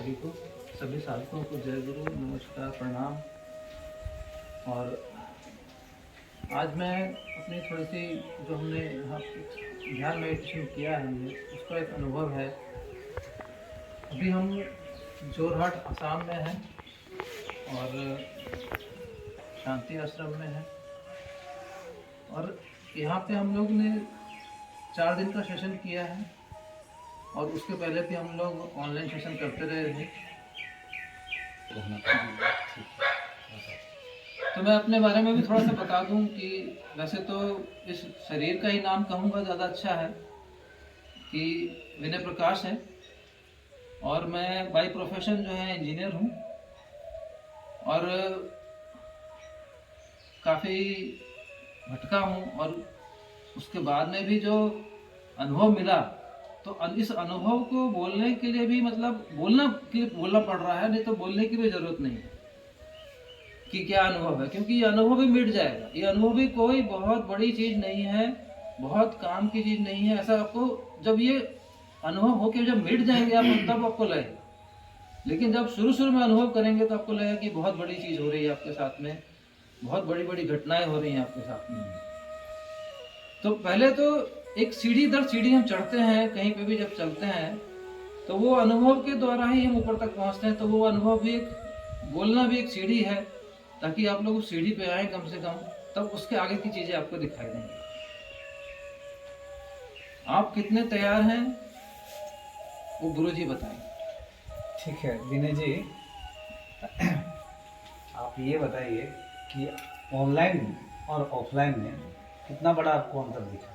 सभी को, सभी साधकों को जय गुरु, नमस्कार, प्रणाम। और आज मैं अपनी थोड़ी सी जो हमने यहाँ ध्यान मेडिटेशन किया है हमने, उसका एक अनुभव है। अभी हम जोरहाट असम में हैं और शांति आश्रम में हैं, और यहाँ पे हम लोग ने 4 दिन का सेशन किया है, और उसके पहले भी हम लोग ऑनलाइन सेशन करते रहे थे। तो मैं अपने बारे में भी थोड़ा सा बता दूं कि वैसे तो इस शरीर का ही नाम कहूँगा ज़्यादा अच्छा है, कि विनय प्रकाश है, और मैं बाय प्रोफेशन जो है इंजीनियर हूँ, और काफ़ी भटका हूँ। और उसके बाद में भी जो अनुभव मिला, तो इस अनुभव को बोलने के लिए भी बोलना पड़ रहा है, नहीं तो बोलने की भी ज़रूरत नहीं है कि क्या अनुभव है, क्योंकि ये अनुभव भी मिट जाएगा। ये अनुभव भी कोई बहुत बड़ी चीज़ नहीं है, बहुत काम की चीज़ नहीं है। ऐसा आपको जब ये अनुभव हो के जब मिट जाएंगे आप, तब आपको लगेगा। लेकिन जब शुरू में अनुभव करेंगे तो आपको लगेगा कि बहुत बड़ी चीज़ हो रही है आपके साथ में, बहुत बड़ी बड़ी घटनाएं हो रही हैं आपके साथ में। तो पहले तो एक सीढ़ी दर सीढ़ी हम चढ़ते हैं, कहीं पे भी जब चलते हैं तो वो अनुभव के द्वारा ही हम ऊपर तक पहुंचते हैं। तो वो अनुभव भी एक, बोलना भी एक सीढ़ी है, ताकि आप लोग उस सीढ़ी पे आए कम से कम, तब उसके आगे की चीजें आपको दिखाई देंगी। आप कितने तैयार हैं वो गुरु जी बताएंगे। ठीक है विनय जी, आप ये बताइए कि ऑनलाइन और ऑफलाइन में कितना बड़ा आपको अंतर दिखा?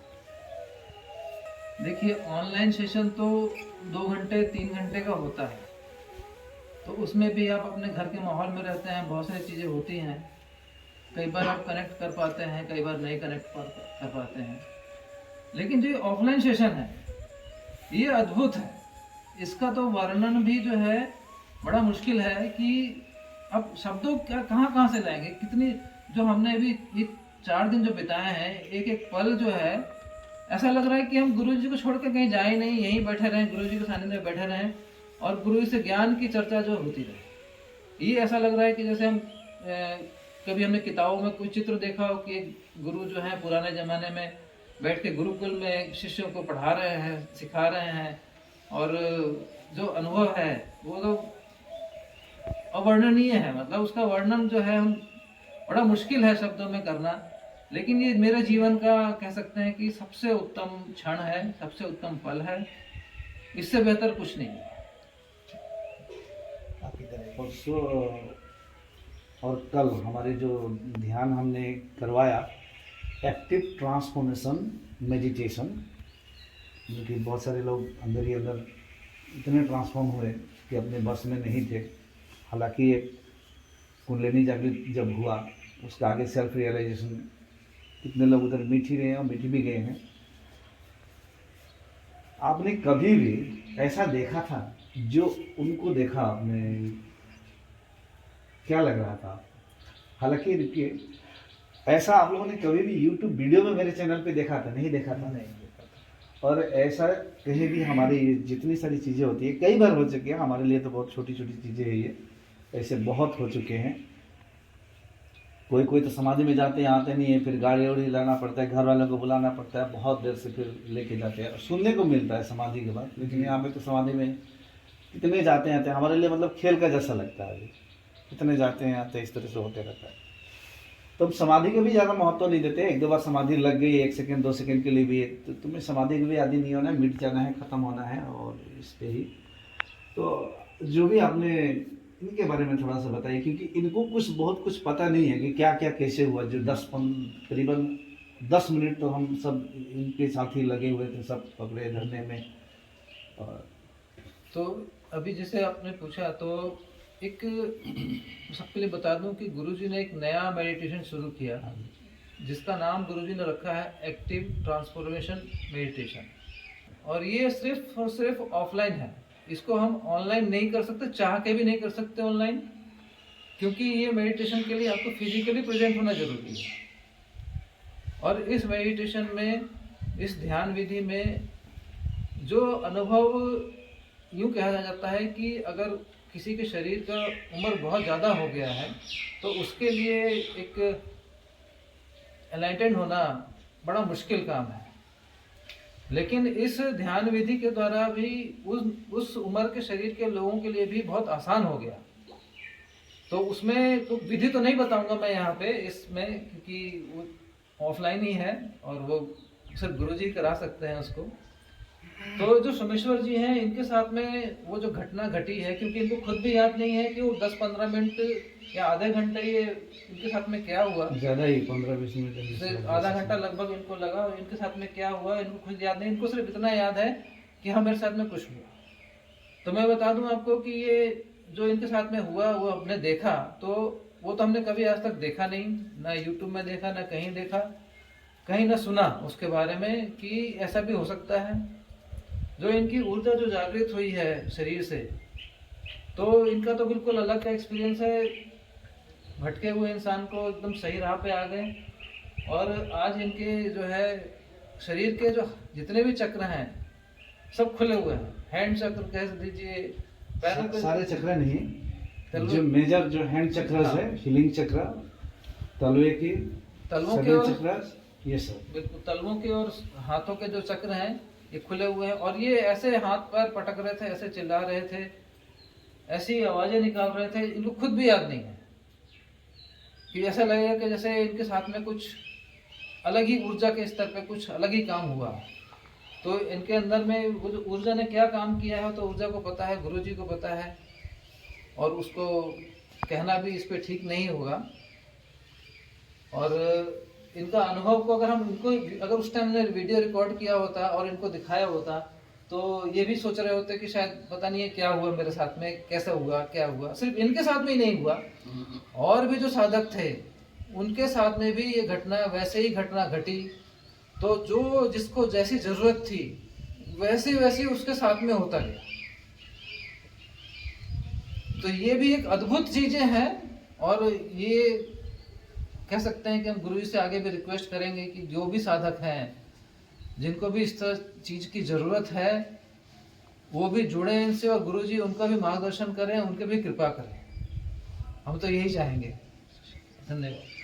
देखिए, ऑनलाइन सेशन तो 2 घंटे 3 घंटे का होता है, तो उसमें भी आप अपने घर के माहौल में रहते हैं, बहुत सारी चीज़ें होती हैं। कई बार आप कनेक्ट कर पाते हैं, कई बार नहीं कनेक्ट कर पाते हैं। लेकिन जो ऑफलाइन सेशन है ये अद्भुत है। इसका तो वर्णन भी जो है बड़ा मुश्किल है, कि अब शब्दों कहाँ से लाएंगे। कितनी जो हमने अभी ये 4 दिन जो बिताए हैं, एक एक पल जो है ऐसा लग रहा है कि हम गुरु जी को छोड़ कर कहीं जाए नहीं, यहीं बैठे रहें, गुरु जी के सानिध्य में बैठे रहें, और गुरु जी से ज्ञान की चर्चा जो होती रहे। ये ऐसा लग रहा है कि जैसे हम कभी हमने किताबों में कोई चित्र देखा हो कि गुरु जो है पुराने ज़माने में बैठ के गुरुकुल में शिष्यों को पढ़ा रहे हैं, सिखा रहे हैं, और जो अनुभव है वो तो अवर्णनीय है। मतलब उसका वर्णन जो है हम बड़ा मुश्किल है शब्दों में करना। लेकिन ये मेरे जीवन का कह सकते हैं कि सबसे उत्तम क्षण है, सबसे उत्तम पल है, इससे बेहतर कुछ नहीं है। परसों और कल हमारे जो ध्यान हमने करवाया, एक्टिव ट्रांसफॉर्मेशन मेडिटेशन, जो कि बहुत सारे लोग अंदर ही अंदर इतने ट्रांसफॉर्म हुए कि अपने बस में नहीं थे। हालांकि एक कुंडलिनी जागृत जब हुआ, उसका आगे सेल्फ रियलाइजेशन, कितने लोग उधर मीठ ही रहे हैं और मीठ भी गए हैं। आपने कभी भी ऐसा देखा था जो उनको देखा आपने, क्या लग रहा था? हालांकि देखिए, ऐसा आप लोगों ने कभी भी YouTube वीडियो में मेरे चैनल पे देखा था? नहीं देखा था। नहीं देखा था। और ऐसा कहीं भी हमारी जितनी सारी चीज़ें होती है, कई बार हो चुकी है, हमारे लिए तो बहुत छोटी छोटी चीज़ें है ये, ऐसे बहुत हो चुके हैं। कोई तो समाधि में जाते हैं, आते नहीं है, फिर गाड़ी वाड़ी लाना पड़ता है, घर वालों को बुलाना पड़ता है, बहुत देर से फिर लेके जाते हैं। सुनने को मिलता है समाधि के बाद, लेकिन यहाँ पे तो समाधि में कितने जाते हैं आते हैं, हमारे लिए मतलब खेल का जैसा लगता है। कितने जाते हैं आते हैं, इस तरह से होते रहता है। तो समाधि को भी ज़्यादा महत्व नहीं देते। 1-2 बार समाधि लग गई, 1 सेकंड 2 सेकंड के लिए भी, तो तुम्हें समाधि के भी आदि नहीं होना है, मिट जाना है, ख़त्म होना है, और इस पर ही। तो जो भी आपने इनके बारे में थोड़ा सा बताइए, क्योंकि इनको बहुत कुछ पता नहीं है कि क्या क्या कैसे हुआ। जो करीबन 10 मिनट तो हम सब इनके साथ ही लगे हुए थे, सब पकड़े धरने में। और तो अभी जैसे आपने पूछा, तो एक सबके लिए बता दूं कि गुरुजी ने एक नया मेडिटेशन शुरू किया, जिसका नाम गुरुजी ने रखा है एक्टिव ट्रांसफॉर्मेशन मेडिटेशन। और ये सिर्फ और सिर्फ ऑफलाइन है, इसको हम ऑनलाइन नहीं कर सकते, चाह के भी नहीं कर सकते ऑनलाइन, क्योंकि ये मेडिटेशन के लिए आपको फिजिकली प्रेजेंट होना जरूरी है। और इस मेडिटेशन में, इस ध्यान विधि में जो अनुभव यूँ कहा जाता है कि अगर किसी के शरीर का उम्र बहुत ज़्यादा हो गया है तो उसके लिए एक एनलाइटेंड होना बड़ा मुश्किल काम है, लेकिन इस ध्यान विधि के द्वारा भी उस उम्र के शरीर के लोगों के लिए भी बहुत आसान हो गया। तो उसमें तो विधि तो नहीं बताऊंगा मैं यहाँ पे इसमें, क्योंकि वो ऑफलाइन ही है और वो सिर्फ गुरुजी करा सकते हैं उसको। तो जो सोमेश्वर जी हैं इनके साथ में वो जो घटना घटी है, क्योंकि इनको खुद भी याद नहीं है कि वो 10-15 मिनट या आधे घंटे ये इनके साथ में क्या हुआ, ज़्यादा ही 15-20 मिनट से आधा घंटा लगभग इनको लगा और इनके साथ में क्या हुआ इनको खुद याद नहीं। इनको सिर्फ इतना याद है कि हाँ मेरे साथ में कुछ हुआ। तो मैं बता दूं आपको कि ये जो इनके साथ में हुआ वो हमने देखा, तो वो तो हमने कभी आज तक देखा नहीं, ना यूट्यूब में देखा, ना कहीं देखा, कहीं ना सुना उसके बारे में कि ऐसा भी हो सकता है। जो इनकी ऊर्जा जो जागृत हुई है शरीर से, तो इनका तो बिल्कुल अलग का एक्सपीरियंस है। भटके हुए इंसान को एकदम सही राह पे आ गए और आज इनके जो है शरीर के जो जितने भी चक्र हैं सब खुले हुए हैं। हैंड चक्र कह दीजिए, पैरों के सारे चक्र नहीं, तलवों- जो मेजर जो हैंड चक्र हाँ। है, हीलिंग चक्र, तलवे की, तलवों के सभी और चक्र, ये सब बिल्कुल तलवों के और हाथों के जो चक्र हैं ये खुले हुए हैं और ये ऐसे हाथ पैर पटक रहे थे, ऐसे चिल्ला रहे थे, ऐसी आवाजें निकाल रहे थे, इनको खुद भी याद नहीं है कि ऐसा लगेगा कि जैसे इनके साथ में कुछ अलग ही ऊर्जा के स्तर पे कुछ अलग ही काम हुआ। तो इनके अंदर में वो जो ऊर्जा ने क्या काम किया है तो ऊर्जा को पता है, गुरुजी को पता है, और उसको कहना भी इस पे ठीक नहीं होगा। और इनका अनुभव को अगर हम इनको अगर उस टाइम ने वीडियो रिकॉर्ड किया होता और इनको दिखाया होता तो ये भी सोच रहे होते कि शायद पता नहीं है क्या हुआ मेरे साथ में, कैसा हुआ, क्या हुआ। सिर्फ इनके साथ में ही नहीं हुआ, और भी जो साधक थे उनके साथ में भी ये घटना वैसे ही घटना घटी। तो जो जिसको जैसी जरूरत थी वैसी वैसी उसके साथ में होता गया। तो ये भी एक अद्भुत चीजें हैं और ये कह सकते हैं कि हम गुरु जी से आगे भी रिक्वेस्ट करेंगे कि जो भी साधक हैं जिनको भी इस तरह चीज की जरूरत है वो भी जुड़े इनसे और गुरु जी उनका भी मार्गदर्शन करें, उनके भी कृपा करें। हम तो यही चाहेंगे। धन्यवाद।